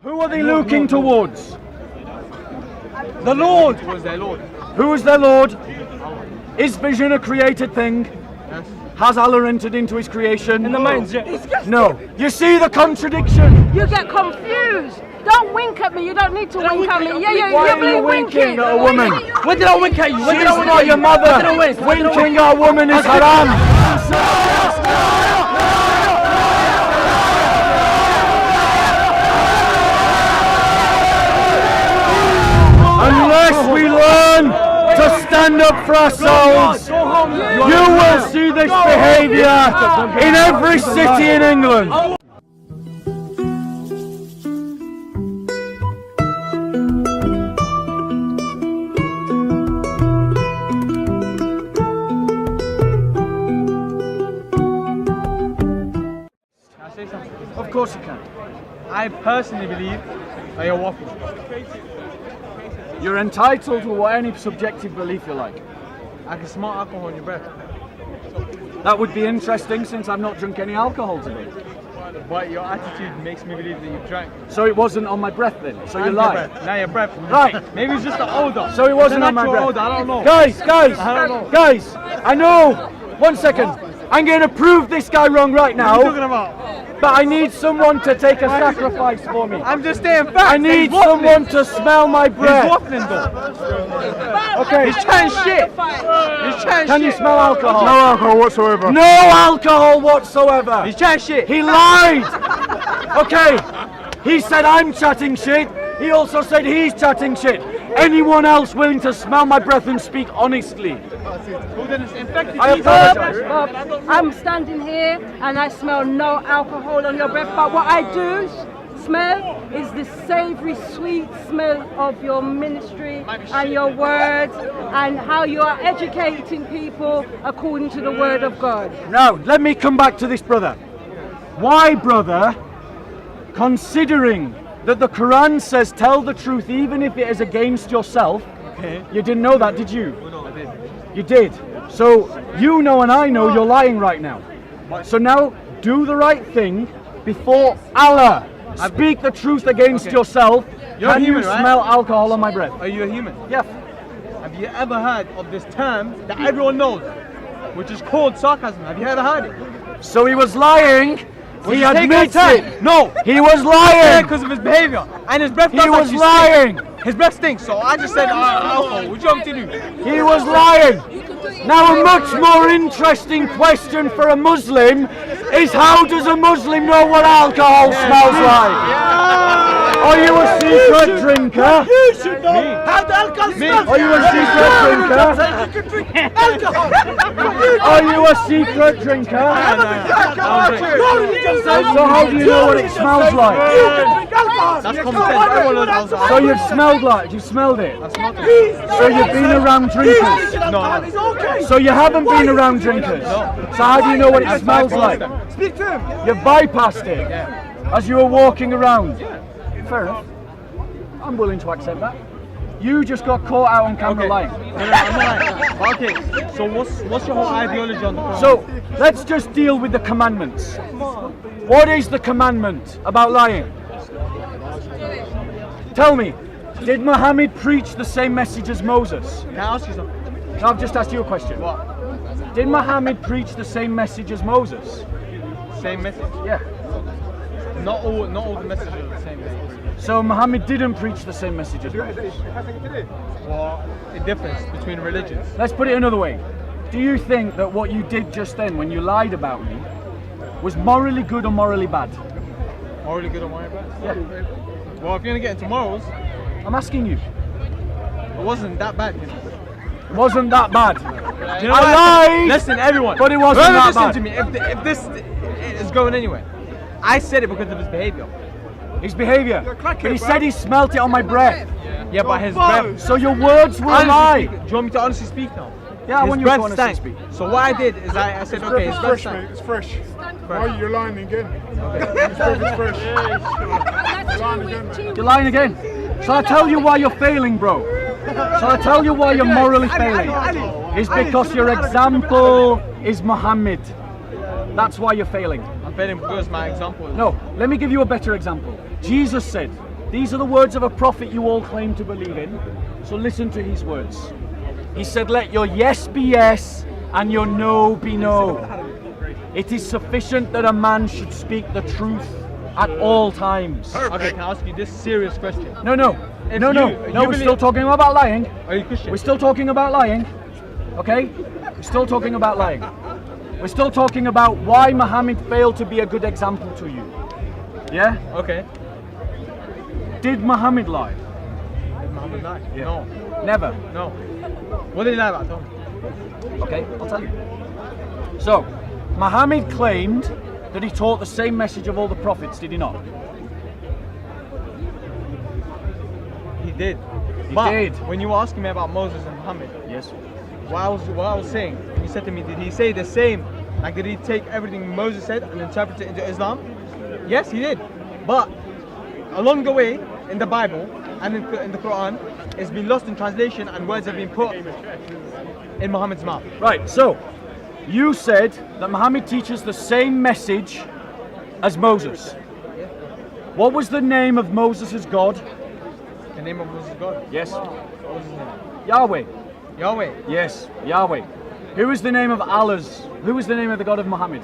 Who are they looking towards? The Lord was their Lord. Who is their Lord? Is vision a created thing? Yes. Has Allah entered into his creation? In the minds, yeah. No. You see the contradiction? You get confused. Don't wink at me. You don't need to wink at me. Yeah, Why you're are you winking at a woman? When did I wink at you? When She's did I wink not at your you? mother. Winking at a woman is haram. Unless we learn to stand up for ourselves, you will see this behaviour in every city in England. Of course you can. I personally believe that you're waffling. You're entitled to any subjective belief you like. I can smell alcohol in your breath. That would be interesting since I've not drunk any alcohol today. But your attitude makes me believe that you've drank. So it wasn't on my breath then? So you lied? Now your breath. Right. Maybe it's just the odor. So it wasn't on my breath? Odor, I don't know. Guys, I don't know. guys, I know. 1 second. I'm going to prove this guy wrong right What are you talking now. about? But I need someone to take a sacrifice for me. I'm just saying facts. I need someone to smell my He's breath. waffling though. Okay. He's trying shit. He's trying Can shit. you smell alcohol? No alcohol whatsoever. No alcohol whatsoever. He's trying shit. He lied. Okay. He said I'm chatting shit. He also said he's chatting shit. Anyone else willing to smell my breath and speak honestly? I apologize. I'm standing here and I smell no alcohol on your breath, but what I do smell is the savoury, sweet smell of your ministry and your words and how you are educating people according to the word of God. Now, let me come back to this, brother. Why, brother, considering that the Qur'an says tell the truth even if it is against yourself, you didn't know that, did you? I did. You did. So you know and I know you're lying right now. So now do the right thing before Allah. Speak the truth against yourself. You're Can human, you right? smell alcohol on my breath? Are you a human? Yeah. Have you ever heard of this term that everyone knows, which is called sarcasm? Have you ever heard it? So he was lying. He admits time. it. No, He was yeah, lying. because of his behavior and his breath. He does was actually lying. stink. His breath stinks. So I just said alcohol. What do you want me to do? He was lying. Now a much more interesting question for a Muslim is how does a Muslim know what alcohol smells like? Are you a secret drinker? You should know how the alcohol smells. Are you a secret drinker? Are you a secret drinker? So how do you know what it smells like? That's common sense. Everyone knows alcohol. So you've smelled it. That's not the So you've been around drinkers. No. So you haven't been around drinkers. So how do you know what it smells like? Speak to him. You bypassed it as you were walking around. Fair enough. I'm willing to accept that. You just got caught out on camera lying. No, I'm not lying. Okay, so what's your whole ideology on the Quran? So let's just deal with the commandments. What is the commandment about lying? Tell me, did Muhammad preach the same message as Moses? Can I ask you something? No, I've just asked you a question. What? Did Muhammad preach the same message as Moses? Same message? Yeah. Not all the messages are the same message. So Muhammad didn't preach the same message as Moses. Well, the difference between religions. Let's put it another way. Do you think that what you did just then when you lied about me was morally good or morally bad? Morally good or morally bad? Yeah. Well, if you're gonna get into morals, I'm asking you. it wasn't that bad. It wasn't that bad. Do you know I why? lied! Listen, everyone. But it wasn't Whoever that listen bad. to me. If this is going anywhere, I said it because of his behavior. His behaviour. But he said he smelt it on my breath. Yeah, but his breath. So your words were a Honestly lie. speaking, do you want me to honestly speak now? Yeah, I His want you to breath honestly stank. speak. So what I did is I said, okay, his It's breath fresh, mate. stank. It's fresh. Why are you lying again? It's fresh. You're lying again, mate. You're lying again. Shall I tell you why you're failing, bro? Shall I tell you why you're morally failing? It's because your example is Muhammad. That's why you're failing. I'm failing because my example is... No, let me give you a better example. Jesus said, These are the words of a prophet you all claim to believe in. So listen to his words. He said, let your yes be yes and your no be no. It is sufficient that a man should speak the truth at all times. Okay, can I ask you this serious question? No, we're still talking about lying. Are you Christian? We're still talking about lying. Okay? We're still talking about lying. We're still talking about why Muhammad failed to be a good example to you. Yeah? Okay. Did Muhammad lie? Did Muhammad lie? Yeah. No. Never. No. What did he lie about? Tell me. Okay, I'll tell you. So, Muhammad claimed that he taught the same message of all the prophets, did he not? He did. He But did. when you were asking me about Moses and Muhammad, Yes. what I was saying, you said to me, did he say the same? Like, did he take everything Moses said and interpret it into Islam? Yes, he did. But along the way, in the Bible and in the Qur'an, it's been lost in translation and words have been put in Muhammad's mouth. Right, so you said that Muhammad teaches the same message as Moses. What was the name of Moses' God? The name of Moses' God? Yes. What was his name? Yahweh. Yahweh. Yes, Yahweh. Who is the name of Allah's? Who is the name of the God of Muhammad?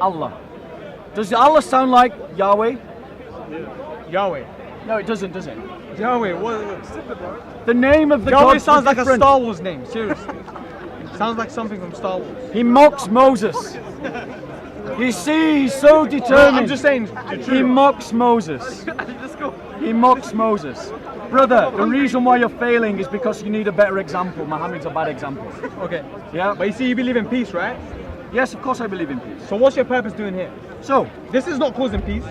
Allah. Does Allah sound like Yahweh? Yahweh. No, it doesn't, does it? Yahweh. What? The name of the Yahweh God sounds like different. a Star Wars name. Seriously. Sounds like something from Star Wars. He mocks Moses. You see, he's so determined. I'm just saying the truth. He mocks Moses. He mocks Moses. Brother, the reason why you're failing is because you need a better example. Muhammad's a bad example. Okay. Yeah? But you see, you believe in peace, right? Yes, of course I believe in peace. So what's your purpose doing here? So, This is not causing peace.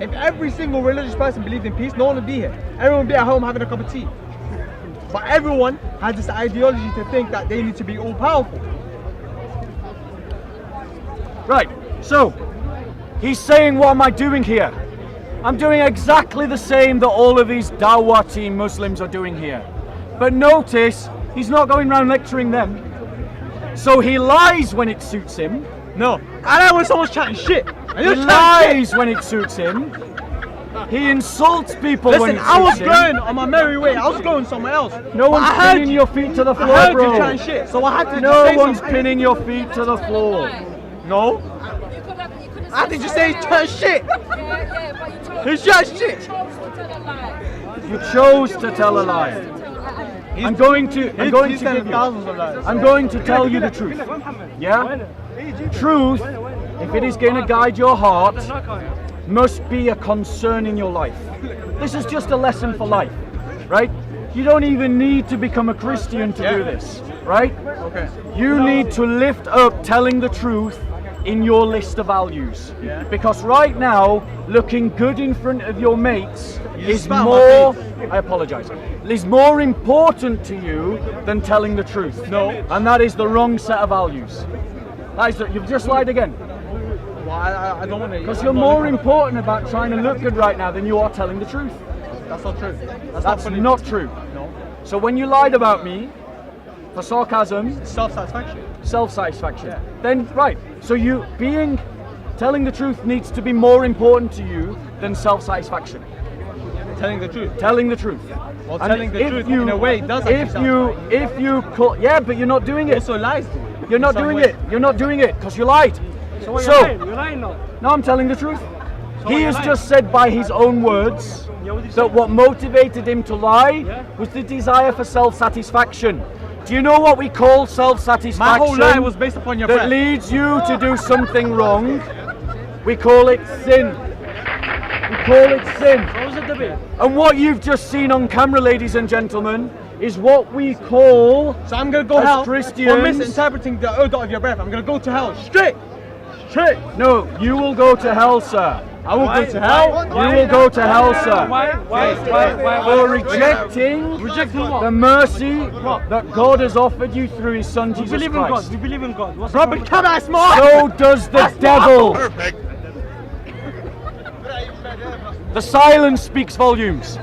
If every single religious person believed in peace, no one would be here. Everyone would be at home having a cup of tea. But everyone has this ideology to think that they need to be all powerful. right, so, he's saying, what am I doing here? I'm doing exactly the same that all of these Dawah team Muslims are doing here. But notice, he's not going around lecturing them. So he lies when it suits him. No. I like when someone's chatting shit. And He you're chatting lies when it suits him. He insults people shit. when Listen, it I was suits him. going on my merry way. I was going somewhere else. No But one's I heard pinning you. your feet to the I floor, heard bro. you chatting shit. So I had to No say one's something. pinning your feet to the floor. No. I had to just say he's chatting shit. He's chatting shit. You chose to tell a lie. I'm going to He's give telling you. thousands of lies. I'm going to tell you the truth. Yeah? Truth, if it is going to guide your heart, must be a concern in your life. This is just a lesson for life, right? You don't even need to become a Christian to do this, right? Okay. You need to lift up telling the truth in your list of values. Yeah. Because right now, looking good in front of your mates is spat on my more, face. I apologize, is more important to you than telling the truth. No. And that is the wrong set of values. That is you've just lied again. Well, I don't want to. Because you're more important about trying to look good right now than you are telling the truth. That's not true. That's funny. not true. No. So when you lied about me, for sarcasm, Self-satisfaction. self-satisfaction, Yeah. then right. So telling the truth needs to be more important to you than self-satisfaction. Telling the truth. Telling the truth. Well, And telling the if truth you- in a way does actually if you call, yeah, but you're not doing it. also lies. You're not doing it. You're not doing it because you lied. So what So- you're lying? You're lying now. No, I'm telling the truth. So He you're has lying. just said by his own words Yeah, what did he that say? what motivated him to lie Yeah. was the desire for self-satisfaction. Do you know what we call My self-satisfaction? whole lie was based upon your that breath. leads you to do something wrong. We call it sin. We call it sin. What was the debate? And what you've just seen on camera, ladies and gentlemen, is what we call So I'm gonna go as hell Christians- for misinterpreting the odor of your breath. I'm gonna go to hell straight. Straight. No, you will go to hell, sir. I will go to hell. You will go to hell, sir. Why? For rejecting Rejecting what? the mercy that God has offered you through His Son We Jesus believe in God. Christ. We believe in God. What's the Robert, problem? come on, smart. So does the devil. The silence speaks volumes.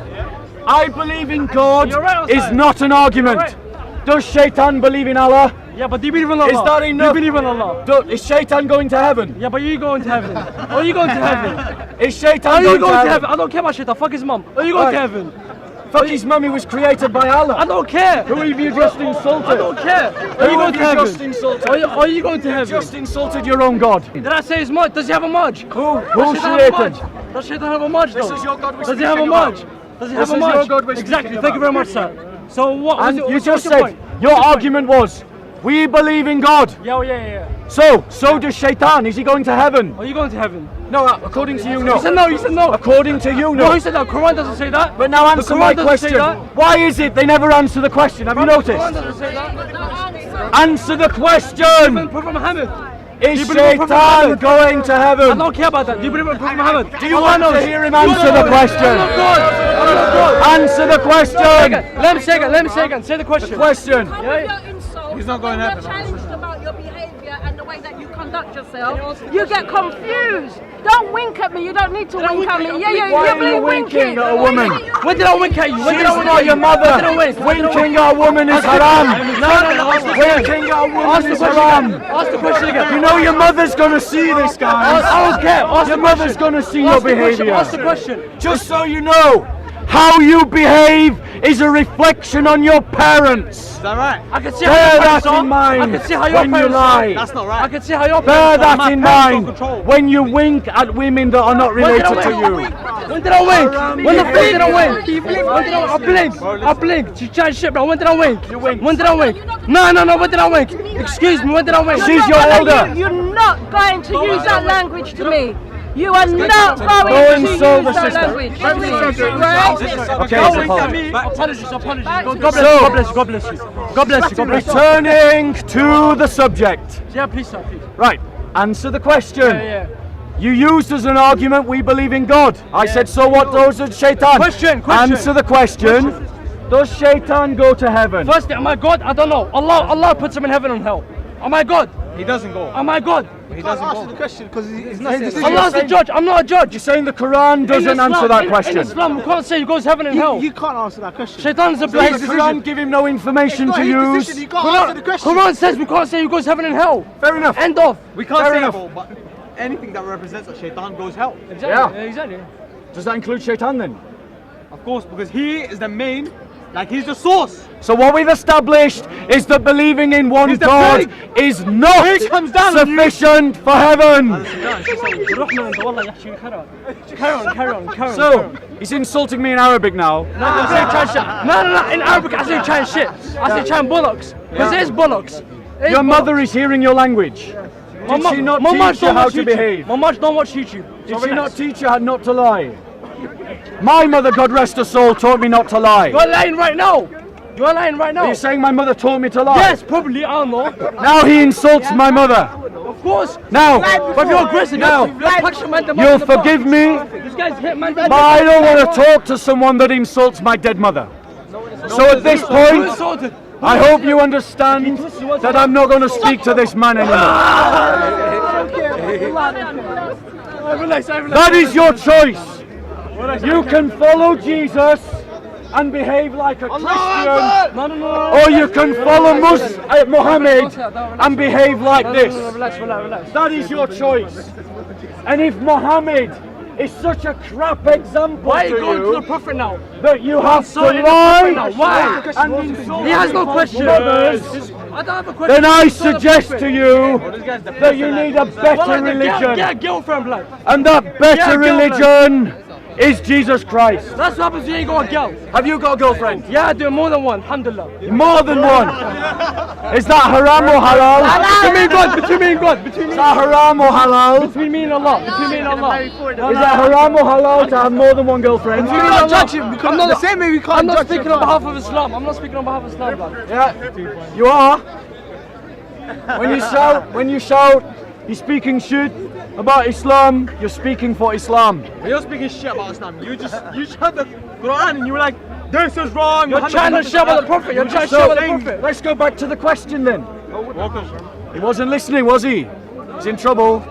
I believe in God You're right, is Osai. not an argument. You're right. Does Shaitan believe in Allah? Yeah, but do you believe in Allah? Is that enough? Do you believe in Allah? Is Shaitan going to heaven? Yeah, but you going to heaven. Are you going to heaven? Is Shaitan Are you going going to to heaven? heaven? I don't care about shaitan. Fuck his mum. Are you going to Right. heaven? Fuck his mum, he was created by I Allah. don't care. Who have you just insulted? I don't care. Are you Who going have to you heaven? just insulted? Are you going to heaven? Just insulted your own God. Did I say his mud? Does he have a mudge? Who's Does Shaitan have a Satan? mudge? Does Shaitan have a mudge though? This is your God we're Does he have a speaking mudge? about. Does he This have a is your mudge? God we're Exactly. speaking Thank you very about. much, sir. So what was And it? you what's just your said, point? your argument was, we believe in God. Yeah. So does Shaitan. Is he going to heaven? Are you going to heaven? No, according to you, no. You said no. You said no. According to you, No, no. he said no. Quran doesn't say that. But now answer The my Quran doesn't say question. that. Why is it they never answer the question? Have you Quran noticed? doesn't say that. Answer the Even question. Prophet Muhammad. Is you believe in Prophet Shaitan Muhammad? going to I heaven? don't care about that. Do you believe in Prophet Muhammad? Do you want to hear him answer the question? I'm not God. I'm not God. Answer the question. Let me say again. Say the question. Question. Come with your insults. He's not going to when heaven. you're challenged about your behaviour and the way that you conduct yourself, you get confused. Don't wink at me. You don't need to wink at me. Yeah, Why you are you believe winking winking. at a woman? When did I wink at you? When did I She's wink not at you? your mother. When did I wink? Winking at a woman is haram. No. Ask the question. Winking at a Ask woman the is question haram. again. Ask the question again. You know your mother's gonna see this, guys. I don't care. Ask Your the mother's question. gonna see your Ask the question. behaviour. Ask the question. Just so you know, how you behave is a reflection on your parents. Is that right? I can see how Bear your that parents are. in mind I can see how your when you parents lie. are. That's not right. I can see how your Bear parents are. that in parents got mind control. when you wink at women that are not When did I related to you. wink? When did I wink? When the fuck did I wink? When did I blink? I blinked. You trying shit, bro. When did I wink? You winked. When did I wink? No. When did I wink? Excuse me. When did I wink? She's your elder. You're not going to use that language to me. You are not Go going and to use solve the that system. language to me. Right? Okay, Don't it's wink a at me. Apologies. So- God bless you. Returning to the subject. Yeah, please, sir, please. Right, answer the question. Yeah. You used as an argument, we believe in God. I said, so what does Shaitan? Question. Answer the question. Does Shaitan go to heaven? Firstly, am I God? I don't know. Allah puts him in heaven and hell. Am I God? He doesn't go. Am I God? He doesn't Answer go. the question because he's not saying Allah's the judge. I'm not a judge. You're saying the Quran doesn't answer that In question. Islam, we can't say he goes heaven and hell. You can't answer that question. Shaitan's a Does blaze the Quran give him no information It's not to his use? decision. You can't answer the question. Quran says we can't say he goes heaven and hell. Fair enough. End of. We can't Fair say enough. it, but anything that represents a shaitan goes hell. Exactly. Does that include Shaitan then? Of course, because he is the main, like he's the source. So what we've established is that believing in one He's the God pig. is not Pig comes down on you. sufficient for heaven. Carry on. So, he's insulting me in Arabic now. I'm saying Chan shit. No. In Arabic, I say Chan shit. I say Chan bollocks. Because it is bollocks. It is Your bollocks. mother is hearing your language. Did she not teach you how to behave? My mom don't watch YouTube. Did she not teach you how not to lie? My mother, God rest her soul, taught me not to lie. You're lying right now. Are you saying my mother taught me to lie? Yes, probably. I don't know. Now he insults my mother. Of course. Now, But you're aggressive. Now, you'll forgive me, This guy's hit man. but I don't want to talk to someone that insults my dead mother. So at this point, insulted. I hope you understand that I'm not going to speak to this man anymore. Relax. That is your choice. You can follow Jesus and behave like a Christian, No. or you can follow Muhammad and behave like this. Relax. That is your choice. And if Muhammad is such a crap example Why are you to going to the you Prophet now? that you have to sorry, the Prophet now. lie Why? and insult He has no people's question. mothers, I don't have a question. then I It's not the suggest Prophet. to you that you need a better religion. Get a girlfriend, blood. And that better religion is Jesus Christ. That's what happens when you ain't got a girl. Have you got a girlfriend? Yeah, I do more than one. Alhamdulillah. More than one. Is that haram or halal? Between me and God. Is that haram or halal? Between me and Allah. Between me and Allah. Is that haram or halal to have more than one girlfriend? We can't judge him. We can't, the same way we can't I'm not judge speaking him. on behalf of Islam. I'm not speaking on behalf of Islam, blood. Yeah, you are. When you shout, you're speaking shit about Islam, you're speaking for Islam. When you're speaking shit about Islam, you shut the Quran and you were like, this is wrong. You're trying to shove at the Prophet. You're trying to shove at the Prophet. Let's go back to the question then. He wasn't listening, was he? He's in trouble.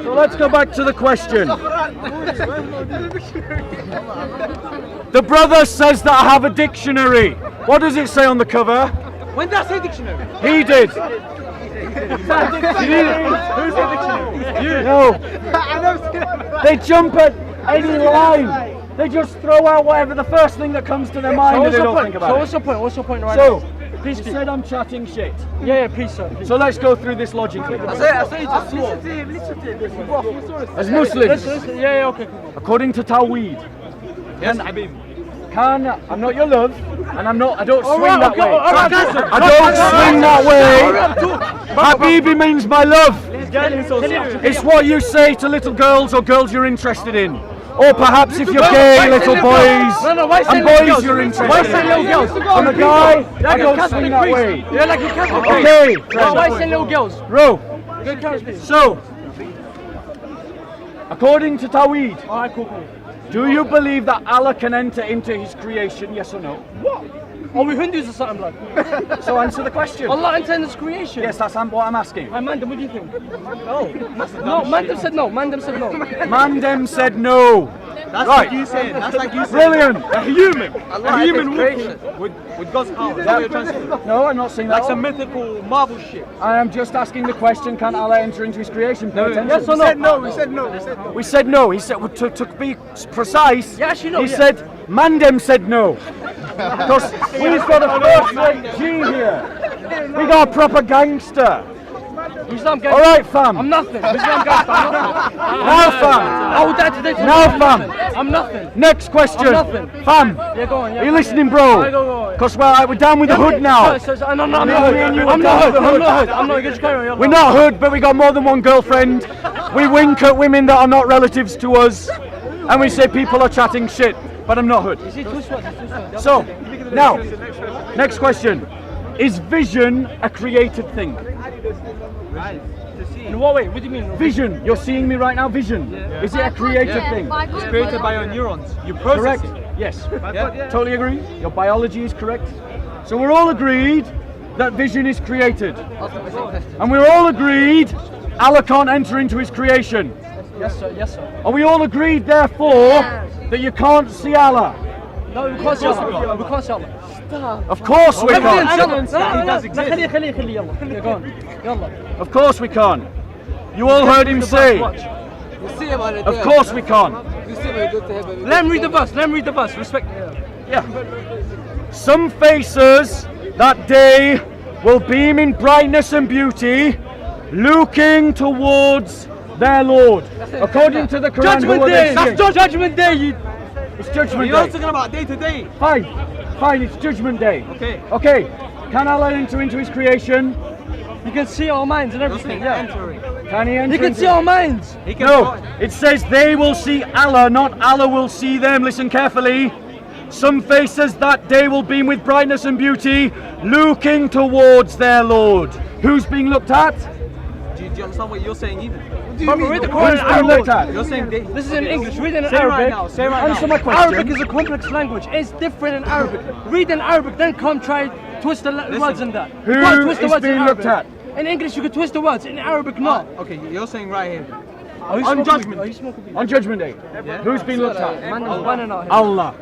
So let's go back to the question. The brother says that I have a dictionary. What does it say on the cover? When did I say dictionary? He did. Who's the dictionary? You. No. They jump at any line. They just throw out whatever the first thing that comes to their mind and they don't think about it. What's your point? What's your point right So, now? he Please speak. said I'm chatting shit. Yeah, please, sir. So let's go through this logically. I say just As Muslims, yeah, okay, cool. according to Tawheed, Yes, Habib. I'm not your love, and I don't swing right, that okay, way. all right. I don't swing that way. Habibi means my love. It's what you say to little girls or girls you're interested in. Or perhaps if you're gay, little boys, and boys you're interested in. I'm a guy, I don't swing that way. Yeah, like you can't. Okay, Why say little girls? bro. Good carrots, please. So, according to Tawheed, Alright, cool. do you believe that Allah can enter into His creation? Yes or no? What? Are we Hindus or something, like? So answer the question. Allah intended creation. Yes, that's what I'm asking. Hey, Mandem, what do you think? No. No, Mandem said no. Mandem said no. Mandem said no. That's Right. like you saying. That's like you saying. Brilliant. A human. A human walking with God's power. Is that what you're trying to say? No, I'm not saying that. Like some mythical Marvel shit. I am just asking the question, can Allah enter into His creation? Pay attention. Yes or no? We said no. We said no. We said no. He said, to be precise, Yeah, actually no, he yeah. said, Mandem said no. Because we've got a first-rate G here. We got a proper gangster. Islam gangster. All right, fam. I'm nothing. Islam gangster. I'm nothing. Now, fam. I will die today. Now, fam. I'm nothing. Next question. I'm nothing. Fam. Yeah, go on. Yeah, Are you go on, listening, yeah. bro? Alright, go. Because we're down with the hood now. No, I'm not Me hood. and you I'm were not down hood. with the I'm hood. not hood. I'm not. Just carry on. We're not hood, but we got more than one girlfriend. We wink at women that are not relatives to us. And we say people are chatting shit. But I'm not hood. You see, two swords. So, now, next question. Is vision a created thing? In what way? What do you mean? Vision. You're seeing me right now, vision. Is it a created thing? It's created by your neurons. You process Correct. it. Yes. Yeah. Totally agree. Your biology is correct. So we're all agreed that vision is created. And we're all agreed Allah can't enter into His creation. Yes, sir. Yes, sir. Are we all agreed, therefore, that you can't see Allah? No, we can't see Allah. We can't see Allah. Of course we can't. Evidence that He does exist. خليه يلا. Yeah, go on. يلا. Of course we can't. You all heard him say, Watch. of course we can't. Let him read the verse. Let him read the verse. Respect. Yeah. Some faces that day will beam in brightness and beauty, looking towards their Lord. According to the Quran, Judgment who are Day. they That's seeing? Judgment Day. You. It's Judgment You're Day. talking about day to day. Fine, it's Judgment Day. Okay. Can Allah enter into His creation? You can see our minds and everything. Yeah. Entering. Can He enter You can into see our minds. He can No, it says they will see Allah, not Allah will see them. Listen carefully. Some faces that day will beam with brightness and beauty, looking towards their Lord. Who's being looked at? Do you understand what you're saying even? Brother, read the Who's Quran in being looked Arabic. at? You're saying day. This is in English. Read it in Say it right Arabic. now. Say it right Answer now. my question. Arabic is a complex language. It's different in Arabic. Read in Arabic, then come try twist the words in that. Who You can't twist the is words in being looked Arabic. In English, you can twist the words. In Arabic, not. Okay, you're saying right here. Are you On smoking judgment. weed? Are you smoking weed? On Judgment Day. Who's being looked at? Man, there's one in our head. Allah.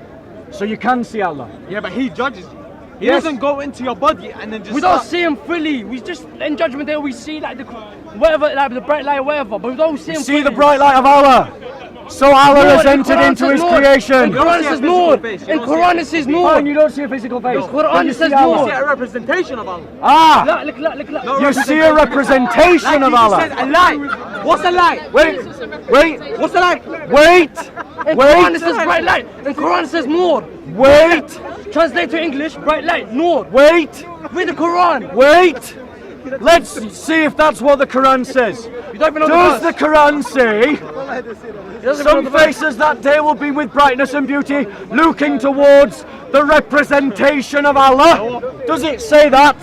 So you can see Allah. Yeah, but He judges you. He Yes. doesn't go into your body and then just. We don't start- see him fully. We just in Judgment Day we see like the whatever, like the bright light, or whatever. But we don't see him. See the fully. bright light of Allah. So Allah Lord, has in entered Quran into says His Lord. creation. In Quran it says Lord. face. You In don't see Quran a it says Fine, Lord. you don't see a physical face. Quran but you says see You Allah. see a representation of Allah. Ah, لا لك لا لك لا. you see a representation of You Allah. said a light. What's a light? Wait. What's a light? In Wait. Quran it Wait. says bright light. In Quran it says Nur. Wait. Translate to English, bright light, Nur. Wait. Read the Quran. Wait. Let's see if that's what the Quran says. You don't even know Does the the Quran say verse. He doesn't even some know the verse. faces that day will be with brightness and beauty, looking towards the representation of Allah? Does it say that?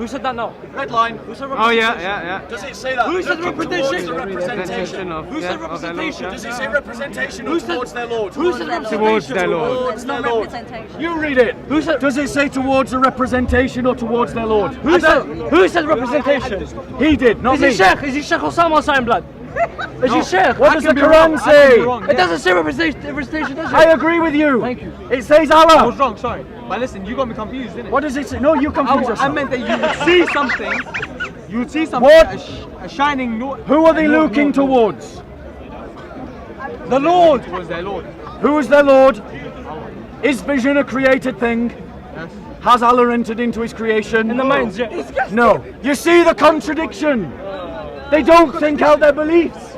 Who said that now? Red line. Who said Oh yeah. Does it say that? Who said representation? Representation. Who said representation? Does it say representation or towards their Lord? Who said representation? Towards their Lord. Towards their Lord. Representation. You read it. Who said? Does it say towards a representation or towards their Lord? Who said representation? He did, not Is me. he Sheikh? Is he Sheikh Osama or something, blood? Is he Sheikh? What does the I can be Quran wrong, say? It doesn't say representation, does it? I agree with you. Thank you. It says I Allah. was wrong, sorry. But listen, you got me confused, didn't it? What does it say? No, you confuse I yourself. meant that you would see something. You would see something. What? A shining nur. Who are they nur, looking nur, nur. towards? The Lord. Towards their Lord. Who is their Lord? Is vision a created thing? Yes. Has Allah entered into his creation? In the minds, yeah. No. You see the contradiction. They don't think out their beliefs.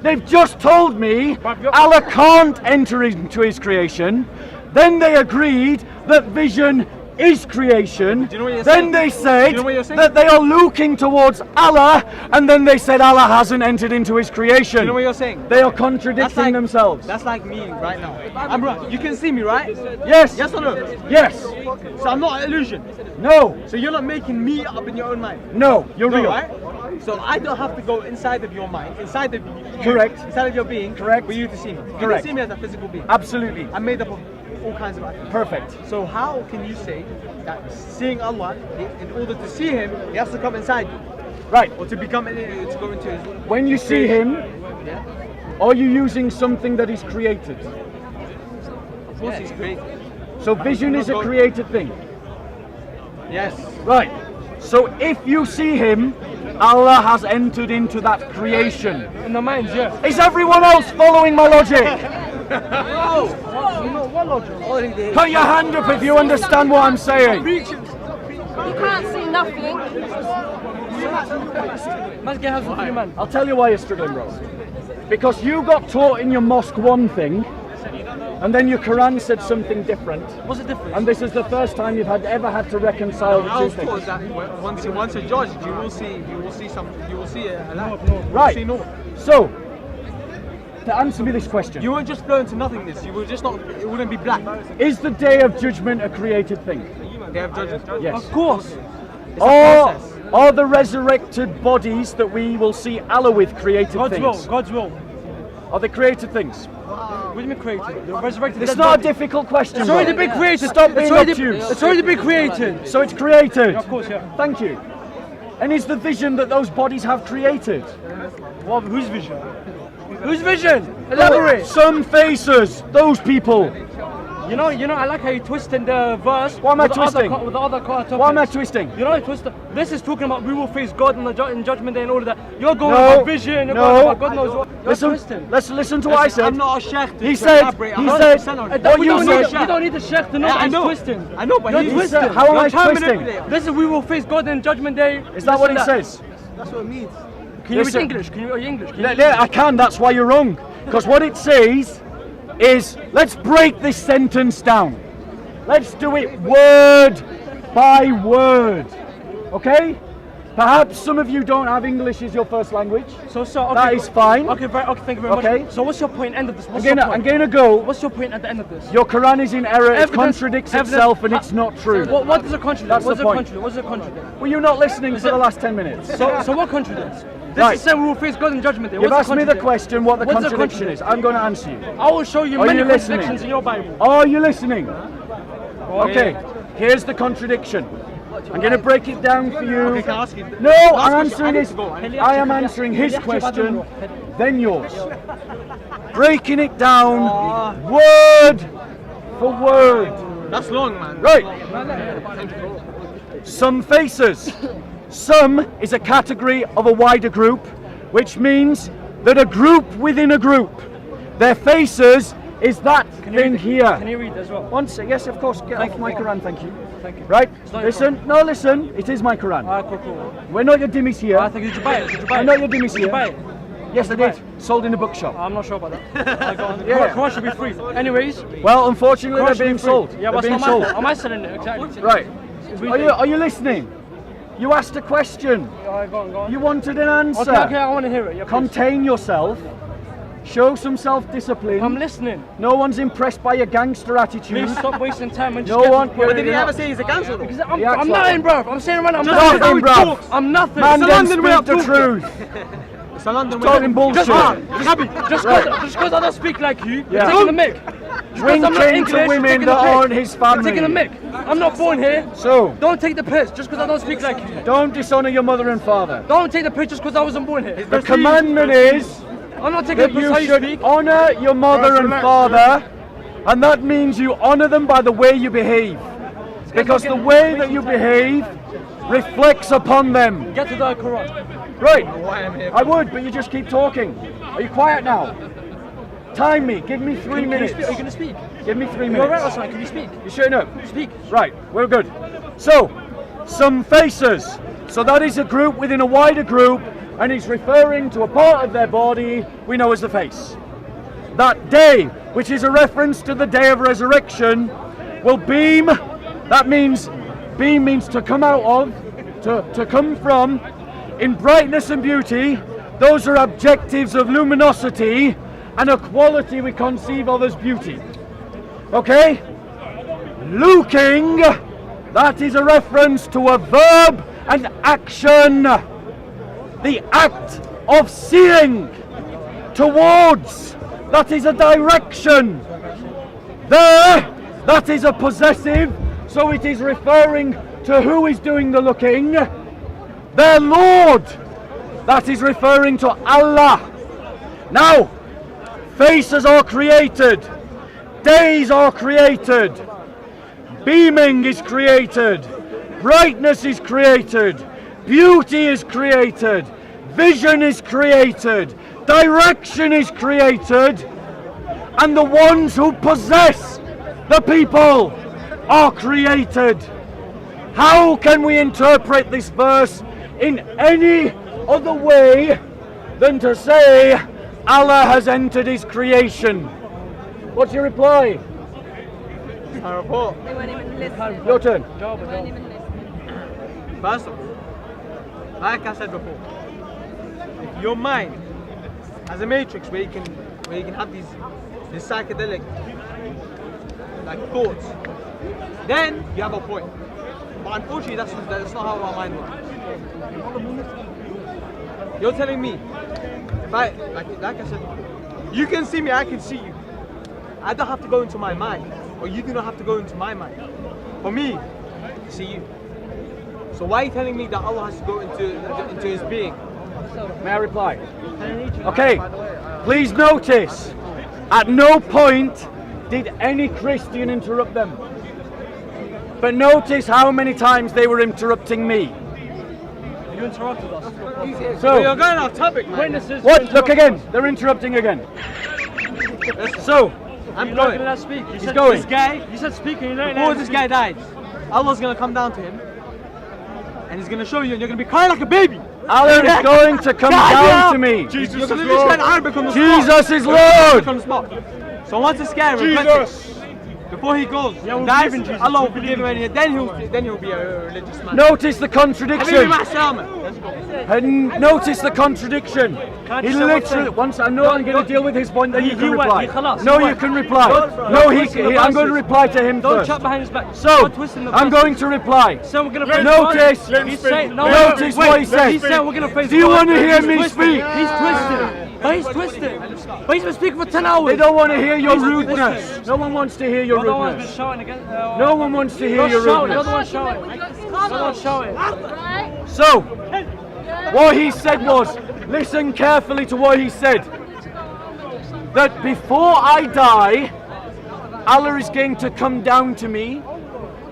They've just told me Allah can't enter into his creation. Then they agreed that vision is creation. Do you know what you're Then saying? they said Do you know what you're saying? that they are looking towards Allah, and then they said Allah hasn't entered into his creation. You know what you're saying? They are contradicting themselves. That's like me right now. I'm right. You can see me, right? Yes. Yes or no? Yes. So I'm not an illusion. No. So you're not making me up in your own mind. No. You're No, real. right? So I don't have to go inside of your mind, inside of you, Correct. inside of your being, Correct. for you to see me. You Correct. can see me as a physical being. Absolutely. I'm made up of all kinds of items. Perfect. So how can you say that seeing Allah, in order to see Him, He has to come inside you, Right. or to become, to go into His? When you see him, Yeah. are you using something that is created? Of course, He's created. So vision is a created thing. Yes. Right. So if you see him, Allah has entered into that creation. In the minds, yeah. Is everyone else following my logic? Put your hand up if you understand what I'm saying. You can't see nothing. Man's get hands with you, man. I'll tell you why you're struggling, bro. Because you got taught in your mosque one thing, and then your Quran said something different. What's the difference? And this is the first time you've ever had to reconcile the I two was taught things. that once you're judged, you will see something. You will see a light. Right. See no. So, to answer me this question, You won't just blow into nothingness. You will just not. It wouldn't be black. is the day of judgment a created thing? They have judgment. Yes. Of course. Are the resurrected bodies that we will see Allah with created God's things? will. God's will. Are they created things? What do you mean created? They're resurrected. It's dead not a body. difficult question. It's already bro. been created. Stop being It's already- obtuse. It's already been created. So it's created. Of course, yeah. Thank you. And is the vision that those bodies have created? What? Whose vision? Whose vision? Elaborate. Some faces, those people. You know, I like how you twisted the verse. Why am I with the other twisting? with the other topics. Why am I twisting? You know, I twisted. This is talking about we will face God in judgment day and all of that. You're going No, about vision. You're no. going about God knows what. You're Listen, twisting. let's listen to what I said. I'm not a sheikh. He said, he said, what We you don't said. need, we don't need the sheikh to know Yeah, that I he's know. twisting. I know, but You're he twisting. said, how am I You're trying to twisting? manipulate. This is we will face God in judgment day. Is that what he Listen to says? That's what it means. Can you read Listen. English? Are you English? Can you Yeah, I can, that's why you're wrong. Because what it says is, let's break this sentence down. Let's do it word by word. Okay? Perhaps some of you don't have English as your first language. So, okay, That is fine. Okay, okay, thank you very Okay. much. So what's your point end of this? I'm What's your gonna point? go. What's your point at the end of this? Your Quran is in error, it Evidence- contradicts evidence- itself, and it's not true. What does it contradict? That's What's the it point. contradict? What's it contradict? Were you not listening for the last 10 minutes? So what contradicts? This Right. is saying we will face God in judgment day. You've What's asked me the contradict? question what the What's the contradiction is. I'm going to answer you. I will show you Are many you listening? contradictions in your Bible. Are you listening? Okay, here's the contradiction. I'm going to break it down for you. Okay, can I ask you? No, Last I'm question. answering I need his. to go. I am answering his question, then yours. Breaking it down, word for word. That's long, man. Right. Some faces. Some is a category of a wider group, which means that a group within a group, their faces is that thing here. Can you read as well? Once, yes, of course. Get off my Quran, thank you. Thank you. Right? not your Listen. No, listen. It is my Quran. Cool. We're not your dimmies here. I think did you buy it? Did you buy it? I'm not your dimmies Did you here. buy it? Yes, I buy did. Sold in a bookshop. I'm not sure about that. Go on. Yeah. Quran should be free. Anyways, Well, unfortunately, Quran they're should be being free. sold. Yeah, They're but it's being not my sold. fault. Am I selling it? Exactly. Right. Read Are you listening? You asked a question. Alright, go on. You wanted an answer. Okay, I want to hear it. Yeah, please. Contain yourself. Show some self-discipline. I'm listening. No one's impressed by your gangster attitude. Please stop wasting time and just No get one. to the point. But did he ever say he's a gangster? Because He I'm acts nothing, like bruv. I'm saying right now, I'm Just nothing. nothing, bruv. I'm nothing. Man, It's a then London way speak of the talking. truth. It's a London way Talking of bullshit. Just because I don't speak like you, Yeah. you're taking the mic. Just 'cause I'm not Drinking English, to you're women taking that the piss. aren't his You're taking the family. mic. I'm not born here. So, Don't take the piss just because I don't speak like you. don't dishonor your mother and father. Don't take the piss just because I wasn't born here. The commandment is I'm not taking that the piss how you you should speak. honor your mother Guys, and relax, father, and that means you honor them by the way you behave. Because the way that you behave reflects upon them. Get to the Qur'an. Right, why I'm here. I would, but you just keep talking. Are you quiet now? Time me, give me 3 minutes. Are you going to speak? Give me 3 You're right, minutes. Osman. Can you speak? You shutting up? Speak. Right, we're good. So, some faces. So that is a group within a wider group, and he's referring to a part of their body we know as the face. That day, which is a reference to the day of resurrection, will beam. That means, beam means to come out of, to come from, in brightness and beauty. Those are adjectives of luminosity and a quality we conceive of as beauty. Okay? Looking, that is a reference to a verb and action. The act of seeing towards, that is a direction. There, that is a possessive, so it is referring to who is doing the looking. Their Lord, that is referring to Allah. Now, faces are created, days are created, beaming is created, brightness is created, beauty is created, vision is created, direction is created, and the ones who possess the people are created. How can we interpret this verse in any other way than to say Allah has entered his creation? What's your reply? My report. They weren't even listening. Your turn. They weren't even listening. First of all, like I said before, if your mind has a matrix where you can have these psychedelic like thoughts, then you have a point. But unfortunately, that's not how our mind works. You're telling me, if I like I said, you can see me, I can see you. I don't have to go into my mind, or you do not have to go into my mind. For me, to see you. So why are you telling me that Allah has to go into his being? May I reply? Okay, please notice, at no point did any Christian interrupt them. But notice how many times they were interrupting me. You interrupted us. So, You're going off topic, man. Witnesses. what? Look again, they're interrupting again. So, I'm You're not going. gonna let speak. You said going. this guy. You said speak and you don't Before let this speak. guy dies, Allah's gonna come down to him, and he's gonna show you, and you're gonna be crying like a baby. Allah is going to come down to me. Jesus You're is gonna literally Lord. spend Arabic on the spot. Jesus is Arabic Lord. on the spot. So once it's scary, Jesus. before he goes, Yeah, we dies, believe in Jesus. Allah will We forgive him, and then he'll be a religious man. Notice the Habibi contradiction. Ma'asama. Let's go. And notice the contradiction. Can't He you say one literally, thing? once I know I'm going to deal with his point, then you can reply. he khalas, No, he you went. can reply. Don't- No, don't twist the I'm going to verses. reply to him Don't first. chat behind his back. So, Don't twist in the I'm verses. going to reply. So we're gonna face Notice- God. Let him He's speak. saying no. Notice what he said. He said we're gonna face Do you God. want to hear He's me twisted. speak? He's twisted. But he's twisted. But he's been speaking for 10 hours. They don't want to hear your He's rudeness. twisted. No one wants to hear your You're the one who's been rudeness. shouting again. No one wants to hear You're your shouting. You're rudeness. the one shouting. You're the one shouting. So, what he said was, listen carefully to what he said. That before I die, Allah is going to come down to me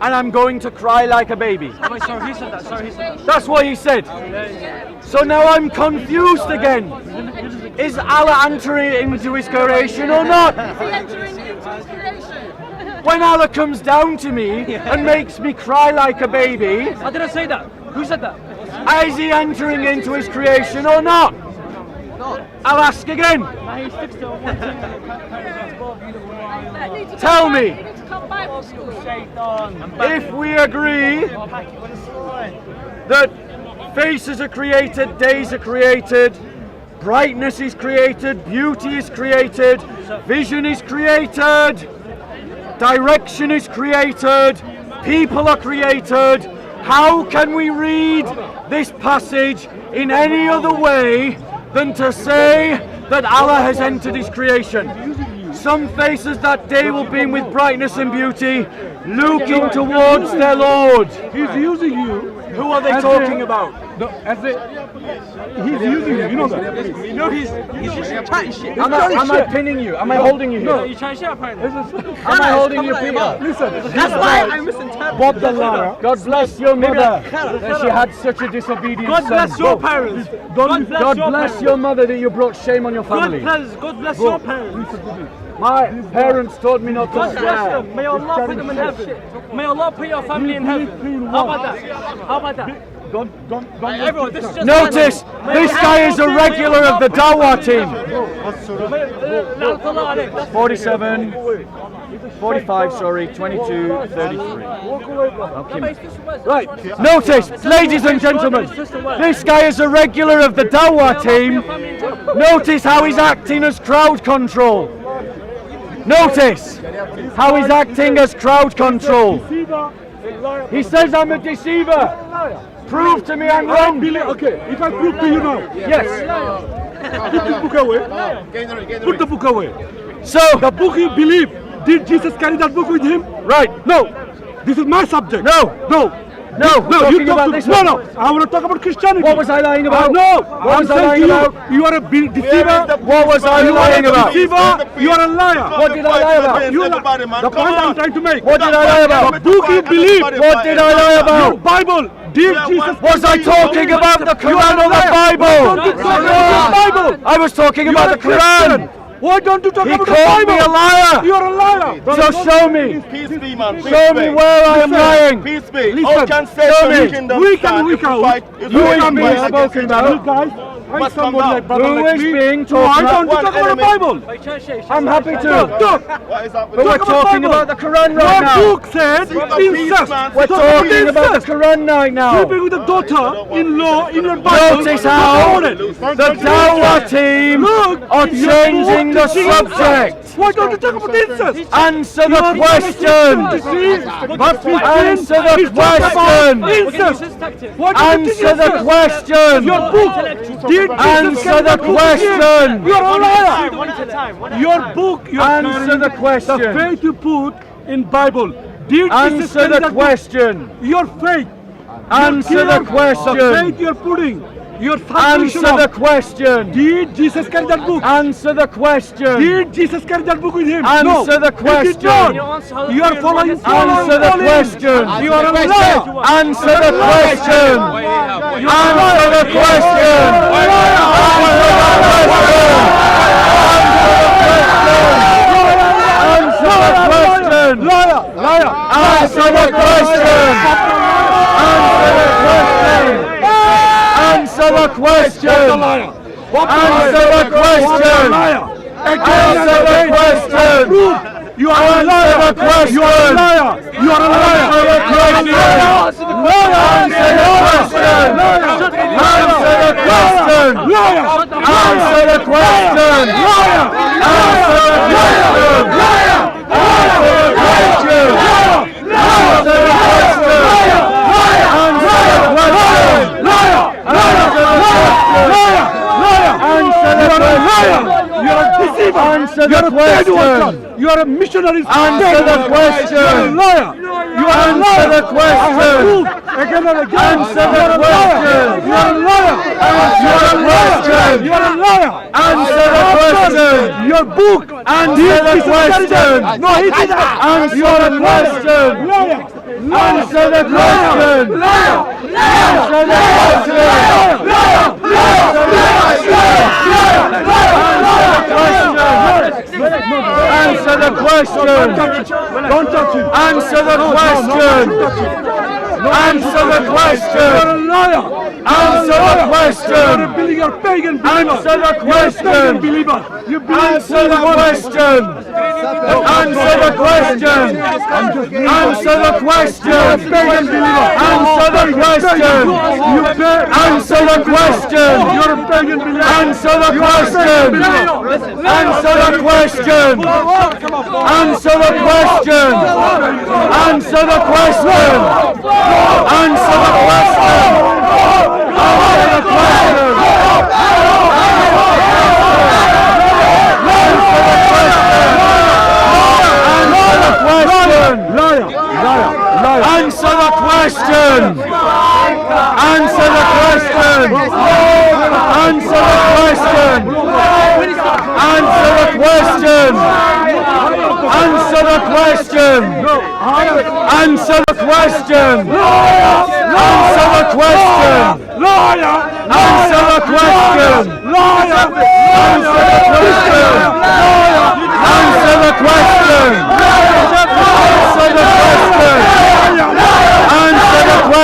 and I'm going to cry like a baby. Wait, sorry, who said that? Sorry, who said that? That's what he said. So now I'm confused again. Is Allah entering into his creation or not? Entering into his creation. When Allah comes down to me and makes me cry like a baby, I didn't say that. Who said that? is he entering into his creation or not? I'll ask again. Nah, he sticks to one thing. Tell me. You need to come Bible school. If we agree that faces are created, days are created, brightness is created, beauty is created, vision is created, direction is created, people are created. How can we read this passage in any other way than to say that Allah has entered His creation? Some faces that day will beam with brightness and beauty, looking towards their Lord. He's using you. Who are they talking about? He's using you. You know that. No, he's just chatting shit. Am I pinning you? Am I holding you? No. You trying shit apparently. Am I holding you, Peter? Listen. That's why I misinterpreted. Bob the liar. God bless your mother that she had such a disobedient God bless son. your parents. God bless your mother that you brought shame on your family. God bless your parents. My parents told me not to God bless swear. them. May Allah put them in heaven. May Allah put your family in heaven. How about that? How about that? Don't. Everyone, this is just Notice, this guy is a regular of the Dawah team. 47, 45, sorry, 22, 33. Right, notice, ladies and gentlemen, this guy is a regular of the Dawah team. Notice how he's acting as crowd control. Notice how he's acting as crowd control. He says I'm a deceiver. Prove to me I'm wrong. Okay, if I prove to you now. Yes. Put the book away. Put the book away. So, The book you believe. Did Jesus carry that book with him? right. No. This is my subject. No. No. No, No, talking you talk about to this no, one. no. I want to talk about Christianity. What was I lying about? No. What was I saying lying to you, about? you are a deceiver. What was I You are lying a about? deceiver. You are a liar. What did I lie about? The point I'm trying to make. What did I lie about? The book you believe. What did I lie Your about? Bible. Did Jesus? Was I talking about the Quran or the Bible? Don't you talk about the Bible? I was talking about the Quran. Why don't you talk He about the called Bible? me a liar. You are a liar. So show me. Peace be, man. Peace Show be. me where I am lying. Peace be. Listen, All can say show so me. you kingdom We stand. can If you fight, if Who you is fight being against spoken each about? other. You guys, I'm Must come somebody down. like brother Who like is me. being Why talked don't you about? talk about the Bible? I'm happy to. Talk. What is that? But we're Talk about talking Bible. about the Quran Your right now. book said incest. We're talking about the Quran right now. Sleeping with a daughter-in-law in your Bible. Notice how the Dawah team Look, are your changing book the is incest. subject. Why don't you talk about incest? Answer the You question. see? But Answer the question. Incest. Why don't you Answer the incest? question. Your book. Did Answer the question. You are a liar. One at a time. Your book. Your Answer the question. The faith you put in Bible. Did Jesus Answer carry the that book? question. Your faith. Answer the The question. faith you're putting. Your salvation. Answer the question. Did Jesus carry that book? Answer the question. Did Jesus carry that book with him? Answer the He did question. not. You are following. Answer the question. You are a liar. Answer the question. Answer the question. Answer the question. Liar. Liar. Answer the question. Answer the question. Answer the question. Answer the question. You are a liar. Answer the question. You are a liar. You are a liar. Answer the question. Answer the question. Answer the question. Liar. Answer the question. Liar. Answer the question. Answer the question. Answer the question. Answer the question. Answer the question. You are a deceiver. Answer You are the a bad question. worker. You are a missionary. Answer the question. You are a liar. You are a Answer liar. the question. Again and again. Answer the question. You are a liar. Answer the question. You are a liar. Answer the question. Your book. Answer the question. No, he did not. Answer the question. Liar. Answer the question. Liar. Answer the question. Answer the question. Don't touch him. Answer the question. Answer the You are question. a liar. Answer the question. You're a pagan believer. Answer the question. You Answer the question. Answer the question. Answer the question. Answer the question. Answer the question. You're a pagan believer. Answer the question. Answer the question. Answer the question. Answer the question. Answer the question. Answer the question. Answer the question! Answer the question! Answer the question! Answer the question! Answer the question! Answer the question! Answer the question! Answer the question! Answer the question! Answer the question! Answer the question!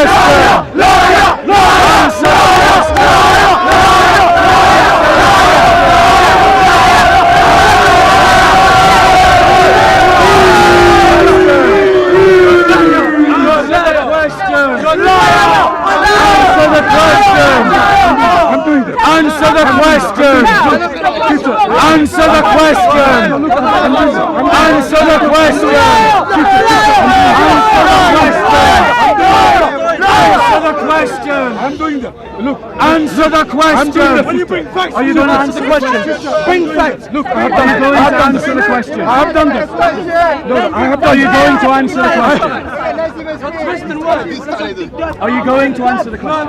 Answer the question! Answer the question! Answer the question! Answer the question! Answer the question! Answer the question! I'm doing that. Look. Answer the question! When you bring facts, Are you going to answer the question? Bring facts. Look, I have done it. I have to answer the question. I have done this. No, I have Are done you this. going to answer the question? Are you going to answer the question?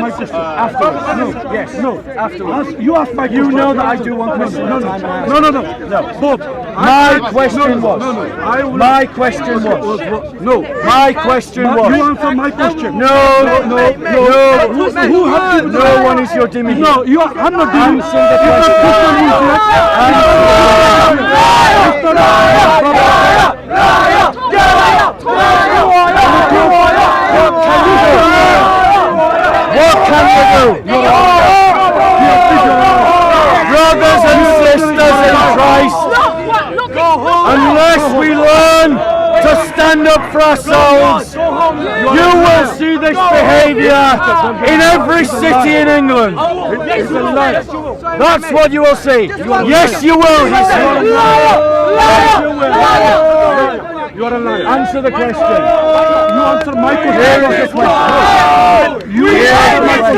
My question. Afterwards. No. Yes. No. Afterwards. You ask my question. You know that I do one question at a time. No. Bob. My question was. I will. My question was. No. My question was. You answer my question. No. Who have you? No one is your dimmy. No, you are. I'm not doing Answer the What can you do? Brothers and sisters in Christ, unless we learn to stand up for ourselves, you will see this behaviour in every city in England. That's what you will see. Yes, you will. You are a liar. Answer the question. You answer my question. Here is the question. You answer my question.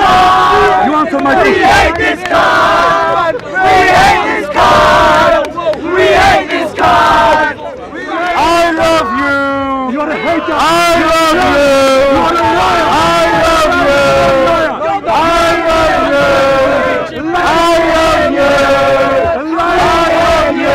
You answer my question. We hate this card! We hate this card! We hate this card! I love you. You are a hater. I love you. You are a liar. I love you. I love you. I love you. I love you.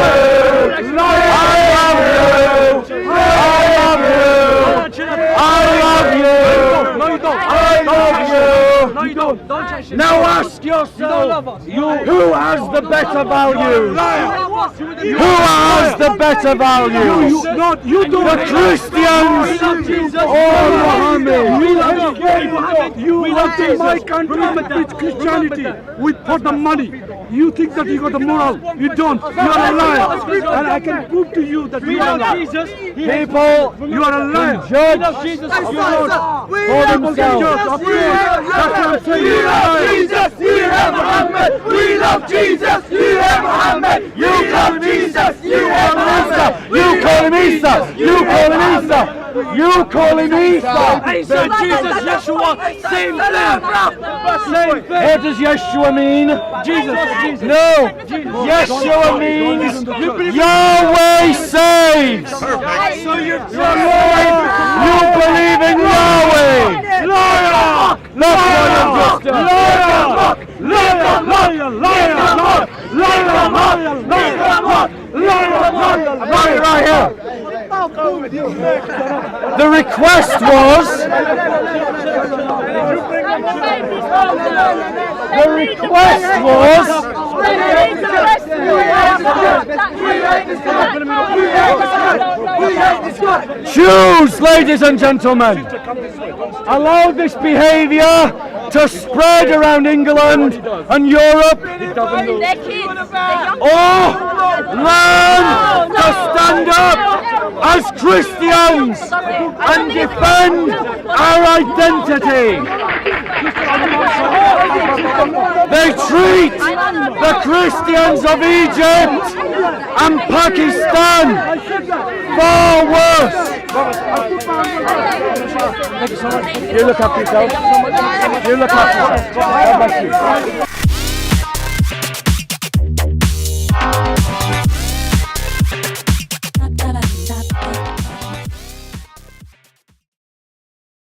Now ask yourself, who has the better value? Who has the better value? The Christians or Muhammad? You want in my country with Christianity, with for the money. You think that you got the moral. You don't. You are a liar. And I can prove to you that you are a liar. People, you are a liar. Judge Jesus. for themselves. We love Jesus, you have Muhammad. We love Jesus, you have Muhammad. You love Jesus, you have Muhammad. You call him Isa. You call him Isa. You call him Isa. Jesus, Yeshua, same thing. What does Yeshua mean? Jesus. No. Yeshua means Yahweh saves. You believe in Yahweh. That's what you've just done. Right here. The request was. The request was. Choose, ladies and gentlemen. Allow this behaviour to spread around England and Europe, Their kids, or learn to stand up as Christians and defend our identity. They treat the Christians of Egypt and Pakistan far worse. You look after yourself. You look after yourself. God bless you.